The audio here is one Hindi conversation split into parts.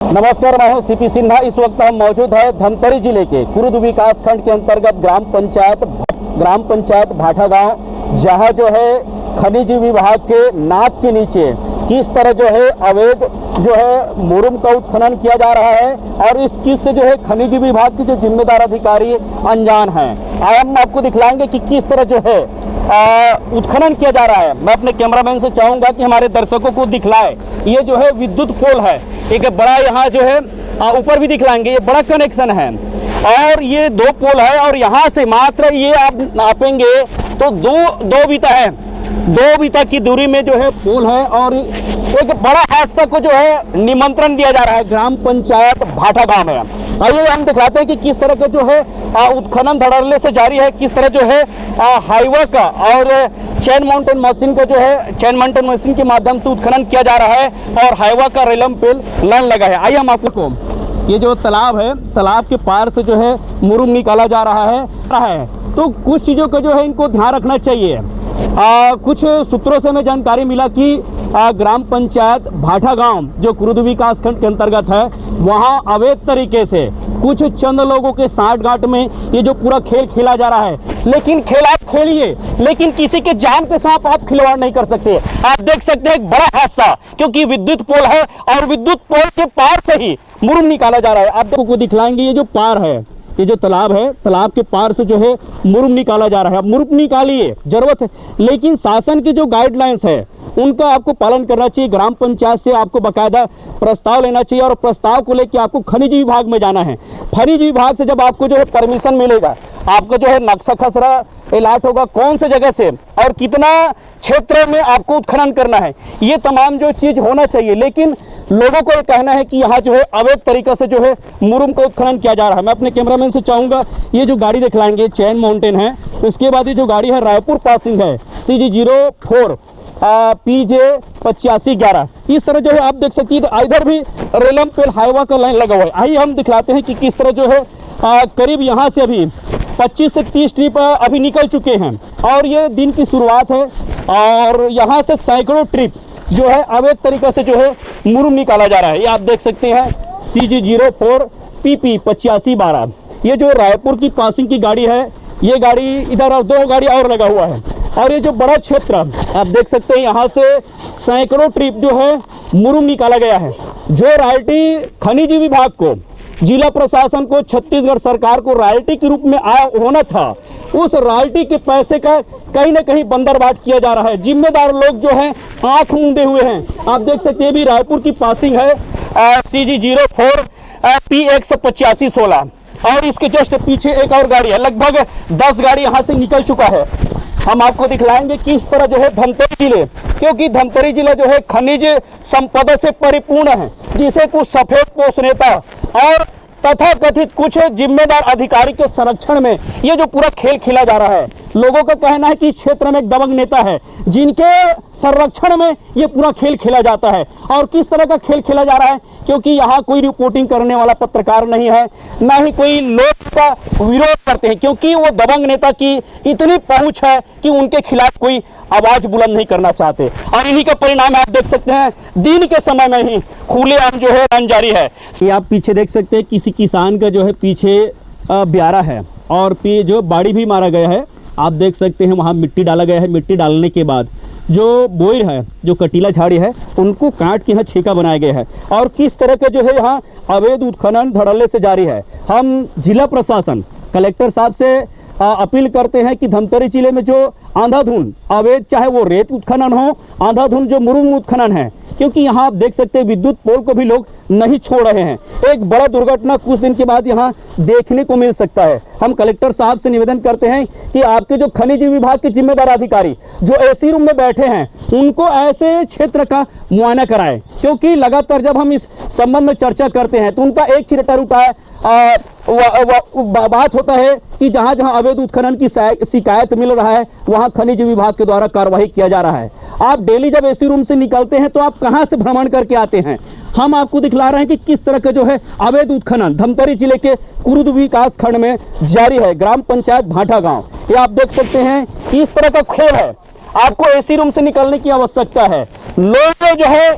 नमस्कार, मैं हूं सीपी सिन्हा। इस वक्त हम मौजूद है धमतरी जिले के कुरुद विकास खंड के अंतर्गत ग्राम पंचायत भाठा गांव, जहां जो है खनिज विभाग के नाक के नीचे किस तरह जो है अवैध जो है मुरुम का उत्खनन किया जा रहा है और इस चीज से जो है खनिज विभाग के जो जिम्मेदार अधिकारी अनजान हैं। आज हम आपको दिखलाएंगे कि किस तरह जो है उत्खनन किया जा रहा है। मैं अपने कैमरामैन से चाहूंगा कि हमारे दर्शकों को दिखलाए। ये जो है विद्युत पोल है, एक बड़ा यहाँ जो है ऊपर भी दिखलाएंगे, ये बड़ा कनेक्शन है और ये 2 पोल है और यहाँ से मात्र ये आप नापेंगे तो दो बीता है, 2 बीता की दूरी में जो है पोल है और एक बड़ा हादसा को जो है निमंत्रण दिया जा रहा है ग्राम पंचायत भाठा गांव में। आइए हम दिखलाते हैं कि किस तरह का जो है उत्खनन धड़ल्ले से जारी है, किस तरह जो है हाईवे का और चैन माउंटेन मशीन को जो है चैन माउंटेन मशीन के माध्यम से उत्खनन किया जा रहा है और हाईवे का रेलम पेल लाइन लगा है। आइए हम आपको, ये जो तालाब है, तालाब के पार से जो है मुरुम निकाला जा रहा है। तो कुछ चीज़ों का जो है इनको ध्यान रखना चाहिए। कुछ सूत्रों से हमें जानकारी मिला कि ग्राम पंचायत भाठा गांव जो कुरुद विकास खंड के अंतर्गत है, वहां अवैध तरीके से कुछ चंद लोगों के साठ-गांठ में ये जो पूरा खेल खेला जा रहा है। लेकिन खेल आप खेलिए, लेकिन किसी के जान के साथ आप खिलवाड़ नहीं कर सकते। आप देख सकते हैं एक बड़ा हादसा, क्योंकि विद्युत पोल है और विद्युत पोल के पार से ही मुरुम निकाला जा रहा है। आप को दिखलाएंगे, ये जो पार है, ये जो तालाब है, तालाब के पार से जो है मुरुम निकाला जा रहा है। अब मुरुम निकालिए, जरूरत है, लेकिन शासन की जो गाइडलाइंस है उनका आपको पालन करना चाहिए। ग्राम पंचायत से आपको बकायदा प्रस्ताव लेना चाहिए और प्रस्ताव को लेकर आपको खनिज विभाग में जाना है। खनिज विभाग से जब आपको जो है परमिशन मिलेगा, आपको जो है नक्शा खसरा अलॉट होगा, कौन से जगह से और कितना क्षेत्र में आपको उत्खनन करना है, ये तमाम जो चीज़ होना चाहिए। लेकिन लोगों को ये कहना है कि यहाँ जो है अवैध तरीके से जो है मुरुम का उत्खनन किया जा रहा है। मैं अपने कैमरामैन से चाहूँगा, ये जो गाड़ी दिखलाएंगे चैन माउंटेन है, उसके बाद ये जो गाड़ी है रायपुर पासिंग है CG04 PJ 8511। इस तरह जो है आप देख सकते हैं। तो इधर भी रेलम पेल हाईवा का लाइन लगा हुआ है। आइए हम दिखलाते हैं कि किस तरह जो है करीब यहाँ से अभी 25 से 30 ट्रिप अभी निकल चुके हैं और ये दिन की शुरुआत है और यहाँ से सैकड़ों ट्रिप जो है अवैध तरीके से जो है मुरुम निकाला जा रहा है। ये आप देख सकते हैं CG04 PP 8512। ये जो रायपुर की पासिंग की गाड़ी है, ये गाड़ी इधर और 2 गाड़ी और लगा हुआ है और ये जो बड़ा क्षेत्र आप देख सकते हैं, यहाँ से सैकड़ों ट्रिप जो है मुरुम निकाला गया है। जो रॉयल्टी खनिज विभाग को, जिला प्रशासन को, छत्तीसगढ़ सरकार को रॉयल्टी के रूप में आया होना था, उस रॉयल्टी के पैसे का कहीं ना कहीं बंदरबाट किया जा रहा है। जिम्मेदार लोग जो हैं आंख मूंदे हुए हैं। आप देख सकते हैं, भी रायपुर की पासिंग है CG04 PX 8516 और इसके जस्ट पीछे एक और गाड़ी है। लगभग 10 गाड़ी यहाँ से निकल चुका है। हम आपको दिखलाएंगे किस तरह जो है धमतरी जिले, क्योंकि धमतरी जिला जो है खनिज संपदा से परिपूर्ण है, जिसे कुछ सफेद पोष नेता और तथा कथित कुछ जिम्मेदार अधिकारी के संरक्षण में ये जो पूरा खेल खेला जा रहा है। लोगों का कहना है कि क्षेत्र में एक दबंग नेता है जिनके संरक्षण में ये पूरा खेल खेला जाता है। और किस तरह का खेल खेला जा रहा है, क्योंकि यहाँ कोई रिपोर्टिंग करने वाला पत्रकार नहीं है, ना ही कोई लोग का विरोध करते हैं, क्योंकि वो दबंग नेता की इतनी पहुंच है कि उनके खिलाफ कोई आवाज बुलंद नहीं करना चाहते। और इन्हीं का परिणाम आप देख सकते हैं, दिन के समय में ही खुलेआम जो है रन जारी है। ये आप पीछे देख सकते हैं, किसी किसान का जो है पीछे ब्यारा है और जो बाड़ी भी मारा गया है। आप देख सकते हैं वहाँ मिट्टी डाला गया है। मिट्टी डालने के बाद जो बोइर है, जो कटीला झाड़ी है, उनको काट के यहाँ छेका बनाया गया है। और किस तरह का जो है यहाँ अवैध उत्खनन धड़ल्ले से जारी है। हम जिला प्रशासन कलेक्टर साहब से अपील करते हैं कि धमतरी जिले में जो अंधाधुंध अवैध, चाहे वो रेत उत्खनन हो, अंधाधुंध जो मुरुम उत्खनन है, क्योंकि यहाँ आप देख सकते हैं विद्युत पोल को भी लोग नहीं छोड़ रहे हैं। एक बड़ा दुर्घटना कुछ दिन के बाद यहाँ देखने को मिल सकता है। हम कलेक्टर साहब से निवेदन करते हैं कि आपके जो खनिज विभाग के जिम्मेदार अधिकारी जो AC रूम में बैठे हैं, उनको ऐसे क्षेत्र का मुआयना कराएं, क्योंकि लगातार जब हम इस संबंध में चर्चा करते हैं तो उनका एक ही रटा उठा है बात होता है कि जहां जहां अवैध उत्खनन की शिकायत मिल रहा है, वहां खनिज विभाग के द्वारा कार्रवाई किया जा रहा है। आप डेली जब AC रूम से निकलते हैं तो आप कहां से भ्रमण करके आते हैं। हम आपको दिखला रहे हैं कि किस तरह का जो है अवैध उत्खनन धमतरी जिले के कुरुद विकास खंड में जारी है। ग्राम पंचायत भाठा गांव, ये आप देख सकते हैं इस तरह का खेल है। आपको AC रूम से निकलने की आवश्यकता है। लोग जो है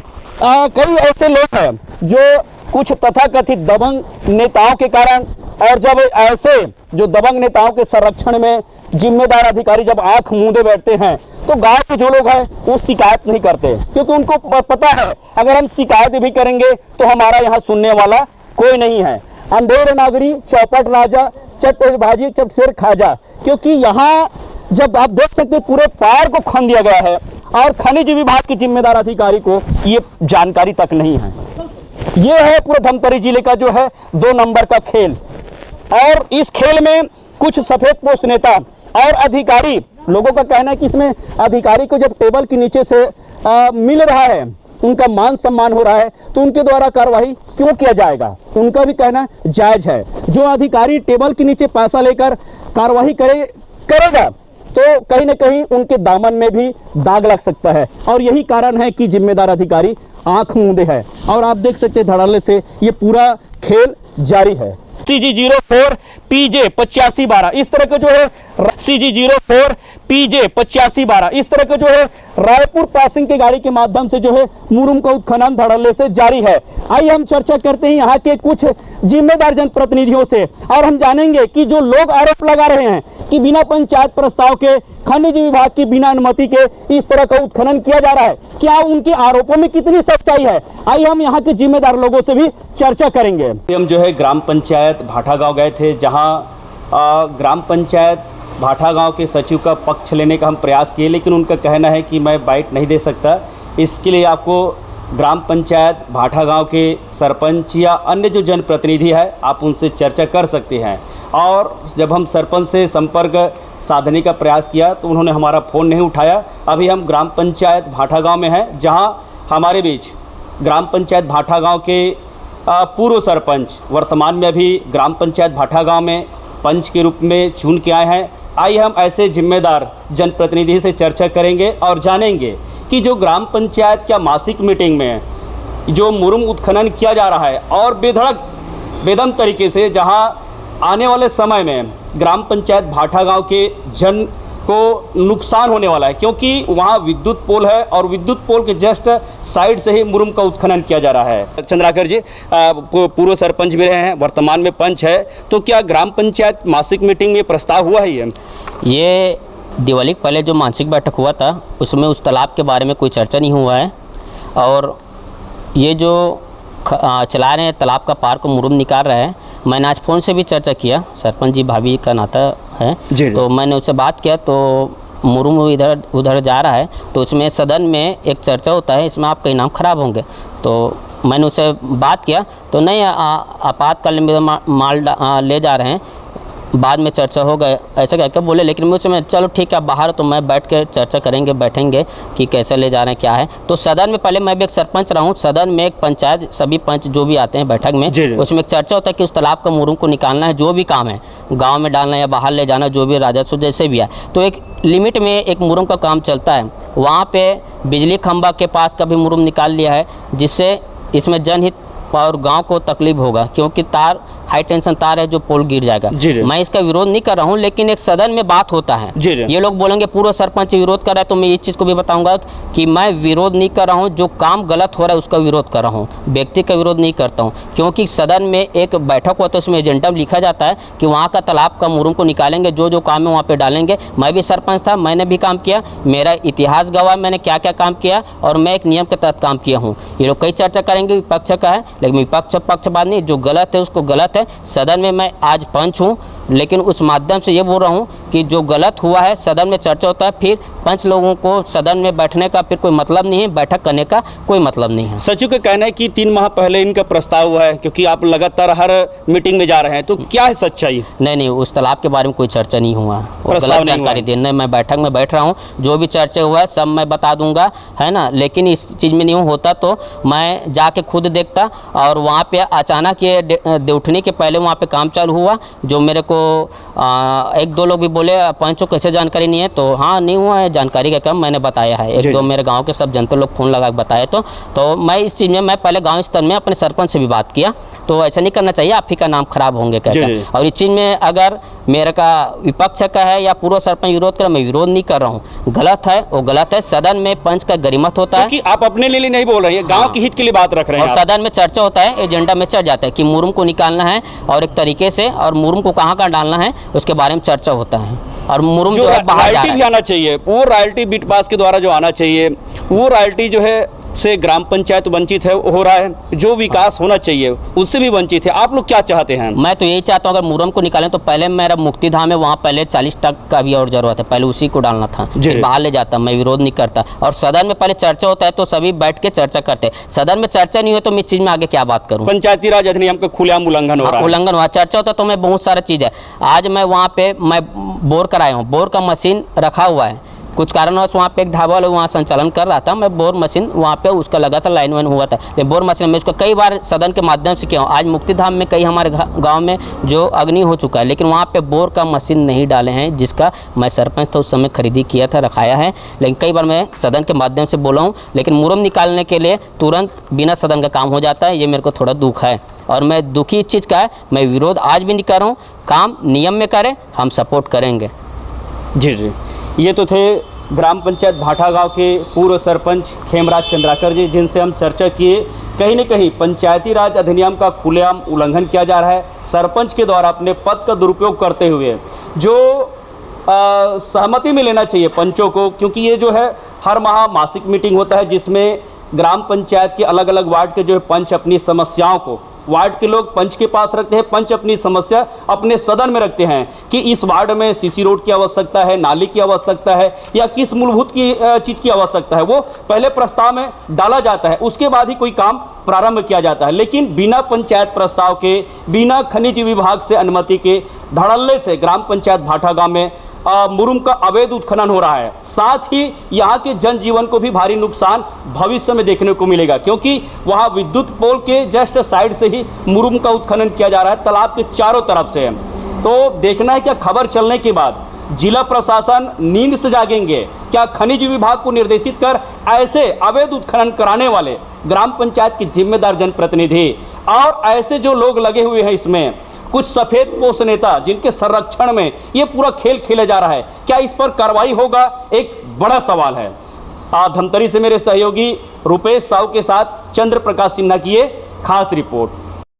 कई ऐसे लोग हैं जो कुछ तथाकथित दबंग नेताओं के कारण, और जब ऐसे जो दबंग नेताओं के संरक्षण में जिम्मेदार अधिकारी जब आंख मूंदे बैठते हैं तो गांव के जो लोग हैं वो शिकायत नहीं करते, क्योंकि उनको पता है अगर हम शिकायत भी करेंगे तो हमारा यहाँ सुनने वाला कोई नहीं है। अंधेर नागरी चौपट राजा चट भाजी चट सिर खाजा, क्योंकि यहाँ जब आप देख सकते हैं पूरे पहाड़ को खन दिया गया है और खनिज विभाग के जिम्मेदार अधिकारी को ये जानकारी तक नहीं है। ये है पूरे धमतरी जिले का जो है 2 नंबर का खेल, और इस खेल में कुछ सफेद पोस्ट नेता और अधिकारी, लोगों का कहना है कि इसमें अधिकारी को जब टेबल के नीचे से मिल रहा है, उनका मान सम्मान हो रहा है, तो उनके द्वारा कार्रवाई क्यों किया जाएगा, उनका भी कहना जायज है। जो अधिकारी टेबल के नीचे पैसा लेकर कार्रवाई करेगा तो कहीं ना कहीं उनके दामन में भी दाग लग सकता है, और यही कारण है कि जिम्मेदार अधिकारी आंख मूंदे हैं। और आप देख सकते हैं धड़ल्ले से ये पूरा खेल जारी है। CG04 PJ 8512 इस तरह का जो है CG04 PJ 8512 इस तरह का जो है रायपुर पासिंग की गाड़ी के माध्यम से जो है मुरुम का उत्खनन धड़ल्ले से जारी है। आइए हम चर्चा करते हैं यहाँ के कुछ जिम्मेदार जनप्रतिनिधियों से, और हम जानेंगे कि जो लोग आरोप लगा रहे हैं कि बिना पंचायत प्रस्ताव के खनिज विभाग की बिना अनुमति के इस तरह का उत्खनन किया जा रहा है, क्या उनके आरोपों में कितनी सच्चाई है। आइए हम यहाँ के जिम्मेदार लोगों से भी चर्चा करेंगे। हम जो है ग्राम पंचायत भाठा गांव गए थे, जहां ग्राम पंचायत भाठा गांव के सचिव का पक्ष लेने का हम प्रयास किए, लेकिन उनका कहना है कि मैं बाइट नहीं दे सकता। इसके लिए आपको ग्राम पंचायत भाठा गांव के सरपंच या अन्य जो जनप्रतिनिधि है आप उनसे चर्चा कर सकते हैं। और जब हम सरपंच से संपर्क साधने का प्रयास किया तो उन्होंने हमारा फ़ोन नहीं उठाया। अभी हम ग्राम पंचायत भाठा गांव में हैं, जहां हमारे बीच ग्राम पंचायत भाठा गांव के पूर्व सरपंच वर्तमान में अभी ग्राम पंचायत भाठा गांव में पंच के रूप में चुन के आए हैं। आइए हम ऐसे जिम्मेदार जनप्रतिनिधि से चर्चा करेंगे और जानेंगे कि जो ग्राम पंचायत क्या मासिक मीटिंग में जो मुरुम उत्खनन किया जा रहा है और बेधड़क बेदम तरीके से, जहां आने वाले समय में ग्राम पंचायत भाठा गांव के जन को नुकसान होने वाला है, क्योंकि वहां विद्युत पोल है और विद्युत पोल के जस्ट साइड से ही मुरुम का उत्खनन किया जा रहा है। चंद्राकर जी पूर्व सरपंच भी रहे हैं, वर्तमान में पंच है, तो क्या ग्राम पंचायत मासिक मीटिंग में प्रस्ताव हुआ है? ये दिवाली के पहले जो मासिक बैठक हुआ था उसमें उस तालाब के बारे में कोई चर्चा नहीं हुआ है, और ये जो चला रहे हैं तालाब का पार को मुरुम निकाल रहे हैं, मैंने आज फ़ोन से भी चर्चा किया, सरपंच जी भाभी का नाता है तो मैंने उससे बात किया, तो मुरुम इधर उधर जा रहा है, तो उसमें सदन में एक चर्चा होता है, इसमें आपका इनाम ख़राब होंगे। तो मैंने उससे बात किया तो नहीं, आपातकालीन में माल ले जा रहे हैं, बाद में चर्चा हो गए ऐसा कहकर बोले। लेकिन मैं उसमें चलो ठीक है, बाहर तो मैं बैठ के चर्चा करेंगे, बैठेंगे कि कैसे ले जा रहे हैं क्या है। तो सदन में पहले मैं भी एक सरपंच रहा हूँ, सदन में एक पंचायत सभी पंच जो भी आते हैं बैठक में, उसमें एक चर्चा होता है कि उस तालाब का मुरुम को निकालना है, जो भी काम है गाँव में डालना या बाहर ले जाना, जो भी राजस्व जैसे भी है, तो एक लिमिट में एक मुरुम का काम चलता है। वहाँ पर बिजली खंभा के पास का भी मुरुम निकाल लिया है, जिससे इसमें जनहित और गांव को तकलीफ होगा, क्योंकि तार हाई टेंशन तार है जो पोल गिर जाएगा। मैं इसका विरोध नहीं कर रहा हूं, लेकिन एक सदन में बात होता है। ये लोग बोलेंगे पूर्व सरपंच विरोध कर रहा है, तो मैं इस चीज़ को भी बताऊंगा कि मैं विरोध नहीं कर रहा हूं, जो काम गलत हो रहा है उसका विरोध कर रहा हूं, व्यक्ति का विरोध नहीं करता हूं। क्योंकि सदन में एक बैठक होता है, उसमें एजेंडा में लिखा जाता है कि वहाँ का तालाब का मुरुम को निकालेंगे, जो जो काम है वहाँ पर डालेंगे। मैं भी सरपंच था, मैंने भी काम किया, मेरा इतिहास गवाह मैंने क्या क्या काम किया, और मैं एक नियम के तहत काम किया हूँ। ये लोग कई चर्चा करेंगे विपक्ष का है, लेकिन विपक्ष पक्षपात नहीं, जो गलत है उसको गलत है। सदन में मैं आज पंच हूं, लेकिन उस माध्यम से ये बोल रहा हूं कि जो गलत हुआ है सदन में चर्चा होता है, फिर पंच लोगों को सदन में बैठने का फिर कोई मतलब नहीं है, बैठक करने का कोई मतलब नहीं है। सचिव का कहना है कि 3 माह पहले इनका प्रस्ताव हुआ है, क्योंकि आप लगातार हर मीटिंग में जा रहे हैं, तो क्या है सच्चाई? नहीं, उस तालाब के बारे में कोई चर्चा नहीं हुआ, गलत जानकारी देने। मैं बैठक में बैठ रहा हूँ, जो भी चर्चा हुआ है सब मैं बता दूंगा, है ना। लेकिन इस चीज़ में नहीं होता तो मैं जाके खुद देखता, और वहाँ पे अचानक ये देवठनी के पहले वहाँ पे काम चालू हुआ, जो मेरे को 1-2 लोग भी बोले पंचों कैसे जानकारी नहीं है, तो हाँ नहीं हुआ है, जानकारी का काम मैंने बताया है। 1-2 मेरे गांव के सब जनता लोग फ़ोन लगा के बताए, तो मैं इस चीज़ में मैं पहले गांव स्तर में अपने सरपंच से भी बात किया, तो ऐसा नहीं करना चाहिए, आप ही का नाम खराब होंगे जी, जी। कहकर। और इस चीज़ में अगर मेरे का विपक्ष का है या पूर्व सरपंच विरोध कर, मैं विरोध नहीं कर रहा हूँ, गलत है वो गलत है। सदन में पंच का गरिमत होता है, क्योंकि आप अपने लिए नहीं बोल रहे हैं, गांव के हित के लिए बात रख रहे हैं और आप। सदन में चर्चा होता है, एजेंडा में चढ़ जाता है कि मुर्म को निकालना है और एक तरीके से, और मुर्म को कहाँ कहाँ डालना है उसके बारे में चर्चा होता है। और मुर्म जो जो है बाहर जा रॉयल्टी रहा भी है। आना चाहिए, वो रॉयल्टी बीट पास के द्वारा जो आना चाहिए, वो रॉयल्टी जो है से ग्राम पंचायत वंचित है हो रहा है। जो विकास होना चाहिए उससे भी वंचित है। आप लोग क्या चाहते हैं? मैं तो यही चाहता हूँ अगर मुरम को निकालें तो पहले मेरा मुक्ति धाम है, वहाँ पहले 40% का भी और जरूरत है, पहले उसी को डालना था, जी। फिर बाहर ले जाता। मैं विरोध नहीं करता। और सदन में पहले चर्चा होता है तो सभी बैठ के चर्चा करते हैं। सदन में चर्चा नहीं हो तो मैं इस चीज़ में आगे क्या बात करूँ? पंचायती राज अधिनियम का खुलेआम उल्लंघन हो रहा है। उल्लंघन हुआ, चर्चा होता तो मैं बहुत सारा चीज़ है। आज मैं वहाँ पे मैं बोर कराया हूँ, बोर का मशीन रखा हुआ है, कुछ कारणवश वहाँ पे एक ढाबा वाला वहाँ संचालन कर रहा था, मैं बोर मशीन वहाँ पे उसका लगा था, लाइन वाइन हुआ था, लेकिन बोर मशीन मैं उसको कई बार सदन के माध्यम से किया हूँ। आज मुक्तिधाम में कई हमारे गांव में जो अग्नि हो चुका है, लेकिन वहाँ पे बोर का मशीन नहीं डाले हैं, जिसका मैं सरपंच था उस समय खरीदी किया था, रखाया है। लेकिन कई बार मैं सदन के माध्यम से बोला हूँ, लेकिन मुरम निकालने के लिए तुरंत बिना सदन का काम हो जाता है। ये मेरे को थोड़ा दुख है और मैं दुखी इस चीज़ का है। मैं विरोध आज भी नहीं कर रहा हूँ, काम नियम में करें, हम सपोर्ट करेंगे। जी जी, ये तो थे ग्राम पंचायत भाठा गांव के पूर्व सरपंच खेमराज चंद्राकर जी, जिनसे हम चर्चा किए। कहीं न कहीं पंचायती राज अधिनियम का खुलेआम उल्लंघन किया जा रहा है। सरपंच के द्वारा अपने पद का दुरुपयोग करते हुए जो सहमति में लेना चाहिए पंचों को, क्योंकि ये जो है हर माह मासिक मीटिंग होता है जिसमें ग्राम पंचायत के अलग अलग वार्ड के जो है पंच अपनी समस्याओं को वार्ड के लोग पंच के पास रखते हैं, पंच अपनी समस्या अपने सदन में रखते हैं कि इस वार्ड में सीसी रोड की आवश्यकता है, नाली की आवश्यकता है या किस मूलभूत की चीज़ की आवश्यकता है। वो पहले प्रस्ताव में डाला जाता है, उसके बाद ही कोई काम प्रारंभ किया जाता है। लेकिन बिना पंचायत प्रस्ताव के, बिना खनिज विभाग से अनुमति के धड़ल्ले से ग्राम पंचायत भाठा गाँव में मुरुम का अवैध उत्खनन हो रहा है। साथ ही यहाँ के जनजीवन को भी भारी नुकसान भविष्य में देखने को मिलेगा, क्योंकि वहाँ विद्युत पोल के जस्ट साइड से ही मुरुम का उत्खनन किया जा रहा है, तालाब के चारों तरफ से। तो देखना है क्या खबर चलने के बाद जिला प्रशासन नींद से जागेंगे, क्या खनिज विभाग को निर्देशित कर ऐसे अवैध उत्खनन कराने वाले ग्राम पंचायत के जिम्मेदार जनप्रतिनिधि और ऐसे जो लोग लगे हुए हैं इसमें, कुछ सफेद पोष नेता जिनके संरक्षण में ये पूरा खेल खेला जा रहा है, क्या इस पर कार्रवाई होगा? एक बड़ा सवाल है। धमतरी से मेरे सहयोगी रुपेश साहू के साथ चंद्र प्रकाश सिन्हा की ये खास रिपोर्ट।